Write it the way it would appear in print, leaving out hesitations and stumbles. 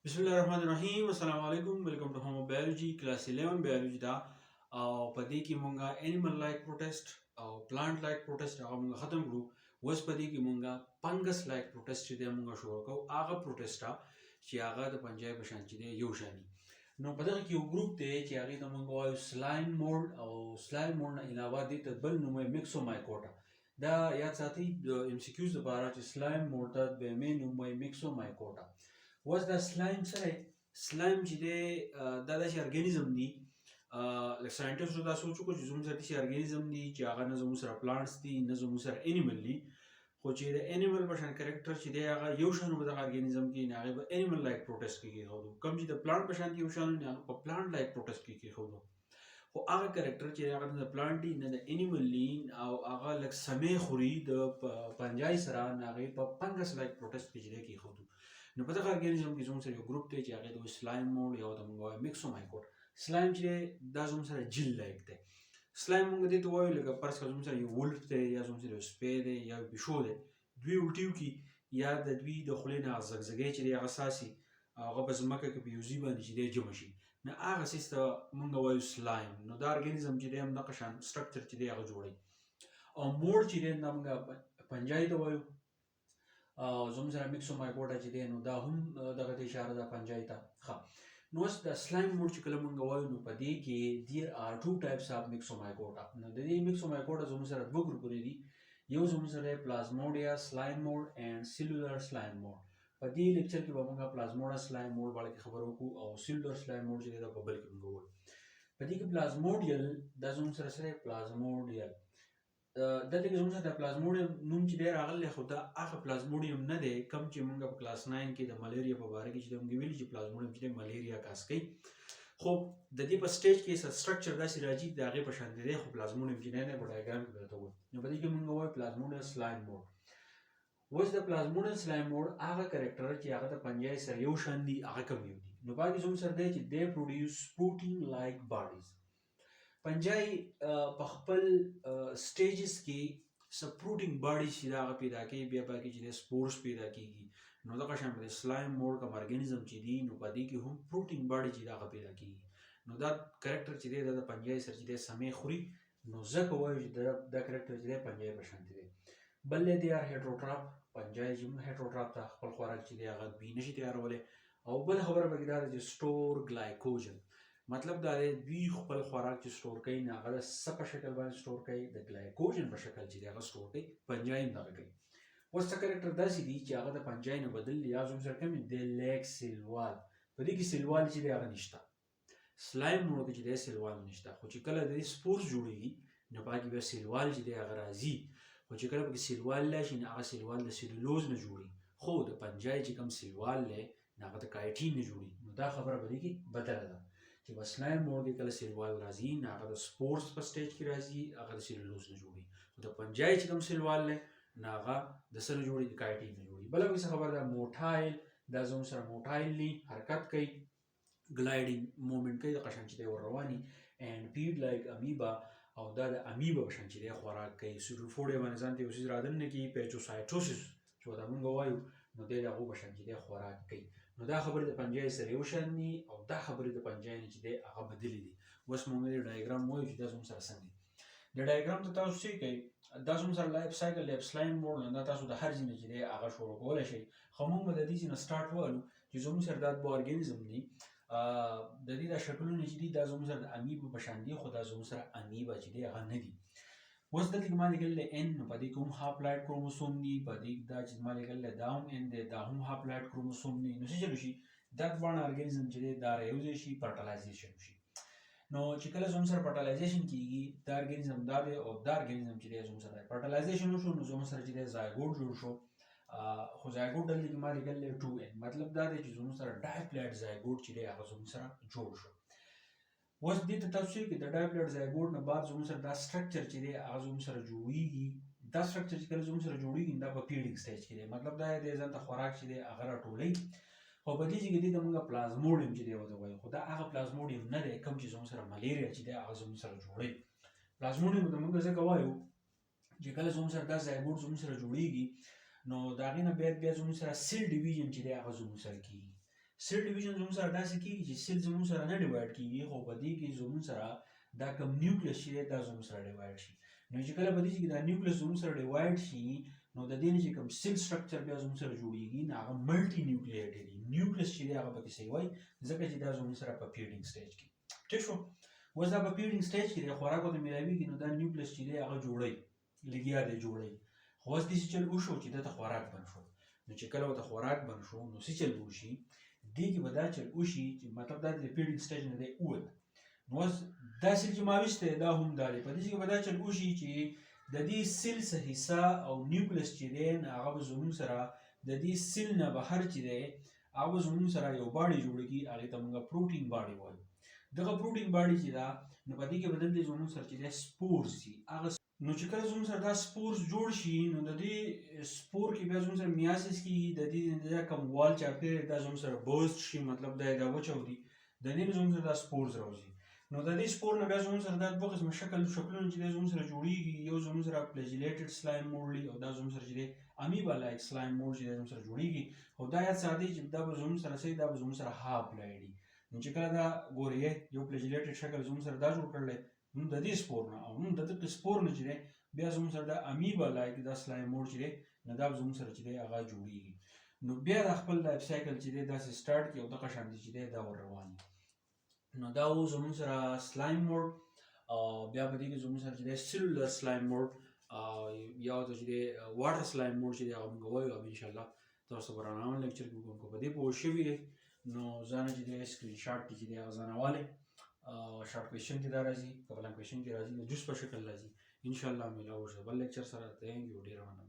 Bismillahirrahmanirrahim. Assalamu alaikum. Welcome to Home of Biology, Class 11 Biology da. पदी की मुंगा animal like protest plant like protest मुंगा खत्म करू वस पदी की मुंगा फंगस लाइक प्रोटेस्ट दे मुंगा शोर को आगा प्रोटेस्टा ची आगा द पंजाय बशान ची दे योशानी नो पदा की ग्रुप दे ची आगे द मुंगा स्लाइम मोल्ड स्लाइम मोल्ड ना इलावा दे तबल नुमे मिक्सोमाइकोटा दा याद साथी एमसीक्यूज द बारा ची स्लाइम मोल्ड दा बे में नुमे मिक्सोमाइकोटा was the slime sare slime jide da shi organism ni like scientists da sochu ko zum sare shi organism ni ji aga na zum sare plants di na zum sare animal li خو چې د انیمل بشن کریکټر چې دی هغه یو شان به د ارګانیزم کې نه هغه انیمل لایک پروټیست کې خو کوم چې د پلانټ بشن کې یو شان نه په پلانټ لایک پروټیست کې خو خو هغه کریکټر چې هغه د پلانټ دی نه د انیمل لین او هغه لک سمې خوري د پنجای سره نه هغه په فنگس لایک پروټیست کې خو نو په دغه ارګانیزم کې زموږ سره یو ګروپ دی چې هغه د سلایم موډ یا د موږ میکسومایکوټ سلایم چې دا زموږ سره جیل لایک دی سلایم موږ دې ته وایو لکه پرس که زموږ سره یو ولف دی یا زموږ سره یو سپی دی یا پیشو دی دوی الټي وکړي یا د دوی د خولې نه زګزګۍ چې دی هغه ساسي هغه په ځمکه کې په یو ځای باندې چې دی جمع شي نو هغه څیز ته موږ وایو سلایم نو دا ارګانیزم چې دی همدغه شان سټرکچر چې دی هغه جوړوي او موډ چې دی دا موږ پنجای ته وایو زموږ سره میکسومایکوټا چې دی نو دا هم دغه ته اشاره ده پنجای ته ښه نو اوس د سلایم موډ چې کله موږ وایو نو په دې کې دیر آر ټو ټایپس آف میکسومایکوټا نو د دې میکسومایکوټا زموږ سره دوه ګروپونه دي یو زموږ سره پلازموډیا سلایم موډ اینڈ سیلولر سلایم موډ په دې لیکچر کې به موږ پلازموډیا سلایم موډ باندې خبرو وکړو او سیلولر سلایم موډ چې دی دا په بل کې موږ وایو په دې کې پلازموډیل دا زموږ سره پلازموډیل دلته کې زموږ سره د پلازموډیم نوم چې دی راغلی خو دا هغه پلازموډیم نه دی کوم چې موږ په کلاس 9 کې د ملیریا په باره کې چې موږ ویلي چې پلازموډیم چې ملیریا کاس کوي خو د دې په سټیج کې سټرکچر داسې راځي د هغې په شان دی خو پلازموډیم چې نه په ډایګرام کې درته وایو نو په دې کې موږ وایو پلازموډیل سلایم موډ اوس د پلازموډیل سلایم موډ هغه کریکټر چې هغه د پنجای سره یو شان دي هغه کوم یو دي نو باقي زموږ سره دی چې دی پروډیوس پروټین لایک باډیز پنجای په خپل سټیجز کې سپروټینګ باډي چې دا پیدا کوي بیا پکې چې سپورس پیدا کیږي نو دا شان په سلایم موډ کوم ارګانیزم چې دی نو په دې کې هم پروټینګ باډي چې دا پیدا کیږي نو دا کریکټر چې دی د پنجای سره چې سمې خوري نو ځکه وایي چې دا کریکټر چې دی پنجای په شان دی بل دی ار هیټروټراپ پنجای چې هیټروټراپ ته خپل خوراک چې دی هغه بي نشي تیارولای او بل خبره به دا چې سټور ګلایکوجن مطلب دا دی دوی خپل خوراک چې سټور کوي نه هغه د څه په شکل باندې سټور کوي د ګلایکوجن په شکل چې دی هغه سټور کوي پنجای هم دغه کوي اوس څه کریکټر داسې دي چې هغه د پنجای نه بدل یا زموږ سره کوم د لیک سیلوال په دې کې سیلوال چې دی هغه نشته سلایم موډ کې چې دی سیلوال نشته خو چې کله د سپورس جوړېږي نو باقي بیا سیلوال چې دی هغه راځي خو چې کله پکې سیلوال راشي نو هغه سیلوال د سیلولوز نه جوړي خو د پنجای چې کوم سیلوال دی نو هغه د کایټین نه جوړي نو دا خبره په دې کې بدله ده چې په سلایم موډ کې کله سیلوال راځي نو هغه د سپورس په سټیج کې راځي هغه د سیلولوز نه جوړي خو د پنجای چې کوم سیلوال دی نو هغه د څه نه جوړي د کایټین نه جوړي بله کومه خبره ده موټایل دا زموږ سره موټایل ني حرکت کوي ګلایډینګ موومنټ کوي د قشن چې دی ور رواني اینډ فیډ لایک امیبا او دا د امیبا په شان چې دی خوراک کوي سوډوفوډیا باندې ځان ته یو څیز رادننه کوي پیچوسایټوسس چې دا موږ وایو نو دی د هغو په شان چې دی خوراک کوي نو دا خبرې د پنجای سره یو شان دي او دا خبرې د پنجای نه چې دی هغه بدلې دي اوس موږ د ډایګرام وایو چې دا زموږ سره څنګه دي د ډایګرام ته تاسو څه کوئ دا زموږ سره لایف سایکل لایف سلایم موډ نه دا تاسو د هر ځای نه چې دی هغه شروع کولی شئ خو موږ به د دې ځای نه سټارټ ووالو چې زموږ سره دا دوه ارګانیزم دي د دې دا شکلونه چې دي دا زموږ سره د امیبا په شان دي خو دا زموږ سره امیبا چې دی هغه نه دي اوس دلته کې ما لیکلی دی ان په دې کې هم هاف لایټ کروموسوم دي په دې دا چې ما لیکلی دی دا هم ان دی دا هم هاف لایټ کروموسوم دي نو څه چلو شي دا دواړه ارګانیزم چې دی دا رایوځای شي فرټلایزیشن شي نو چې کله زموږ سره فرټلایزیشن کیږي دا ارګانیزم دا دی او دا ارګانیزم چې دی زموږ سره فرټلایزیشن وشو نو زموږ سره چې دی زایګوټ جوړ شو خو زایګوټ دلته کې ما لیکلی 2n مطلب دا دی چې زموږ سره ډایپلاید زایګوټ چې دی هغه زموږ سره جوړ شو اوس دې ته تاسو کې د ډایپلاید زایګوټ نه بعد زموږ سره دا سټرکچر چې دی هغه زموږ سره جوړیږي دا سټرکچر چې کله زموږ سره جوړیږي دا په فیډینګ سټیج کې دی مطلب دا دی ځان ته خوراک چې دی هغه راټولوي خو په دې کې د موږ پلازموډیم چې دی وته وایي خو دا هغه پلازموډیم نه دی کوم چې زموږ سره ملیریا چې دی هغه زموږ سره جوړي پلازموډیم ته موږ ځکه وایو چې کله زموږ سره دا زایګوټ زموږ سره جوړیږي نو دا غینه بیا زموږ سره سیل ډیویژن چې دی هغه زموږ سره کیږي سیل ډیویژن زموږ سره داسې کېږي چې سیل زموږ سره نه ډیوایډ کېږي، خو په دې کې زموږ سره دا کوم نیوکلیس چې دی دا زموږ سره ډیوایډ شي. نو چې کله په دې کې دا نیوکلیس زموږ سره ډیوایډ شي، نو د دې نه چې کوم سیل سټرکچر بیا زموږ سره جوړیږي نو هغه ملټي نیوکلیټډ وي. نیوکلیس چې دی هغه پکې صحیح وای، ځکه چې دا زموږ سره په فیډینګ سټیج کې. ٹھیک شو؟ اوس دا په فیډینګ سټیج کې دی، خوراک ورته میلاویږي، نو دا نیوکلیس چې دی هغه جوړوي، لګیا دی جوړوي. خو اوس داسې چل وشو چې دته خوراک بند شو. نو چې کله ورته خوراک بند شو نو څه چل وشي؟ دې کې به دا چل وشي چې مطلب دا د فیډینګ سټیج نه دی ووت. نو اوس دا سیل چې ما ویستی دا هم دا دی، په دې کې به دا چل وشي چې د دې سیل څه حصه او نیوکلیس چې دی هغه به زموږ سره د دې سیل نه بهر چې دی هغه به زموږ سره یو باډي جوړېږي، هغې ته موږ پروټین باډي وایو. دغه پروټین باډي چې ده نو په دې کې به دلته زموږ سره چې دی سپورز دي. هغه نو چې کله زموږ سره دا سپورز جوړ شي نو د دې سپور کې بیا زموږ سره میاسیس کېږي، د دې دا کوم وال چاپېره دا زموږ سره برسټ شي، مطلب دا دا وچاودي، د دې نه زموږ سره دا سپورز راوځي. نو د دې سپور نه بیا زموږ سره دا دوه قسمه شکلونه چې دی زموږ سره جوړېږي، یو زموږ سره فلیجیلیټډ سلایم مولډ وي او دا زموږ سره چې دی امیبا لایک سلایم مولډ چې دی زموږ سره جوړېږي. خو دا یاد ساتئ چې دا به زموږ سره څه دا به زموږ سره هاف بلایډي. نو چې کله دا ګورئ یو فلیجیلیټډ شکل زموږ سره دا جوړ کړلی نو د دې سپور نه او د دغه سپور نه چې دی بیا زموږ سره دا امیبا لایک دا سلایم مولډ چې دی نو دا به زموږ سره چې دی هغه جوړېږي. نو بیا د خپل لایف سایکل چې دی داسې سټارټ کړي او دغه شانتې چې دی دا ور روان وي. نو دا و زموږ سره سلایم مولډ، بیا په دې کې زموږ سره چې دی سیلولر سلایم مولډ یا ورته چې دی واټر سلایم مولډ چې دی هغه موږ وایو. او انشاءالله تاسو به رانه آن لیکچر کې وګورم. که په دې پوه شوي یې نو ځانه چې دی سکرین شاټ کې چې دی هغه ځانه والئ. شارټ کوېشن کې دا راځي، که بلانک کوېشن کې راځي، د جوس په شکل راځي. انشاءالله میلاو شو بل لیکچر سره. تھینک یو، ډېره مننه.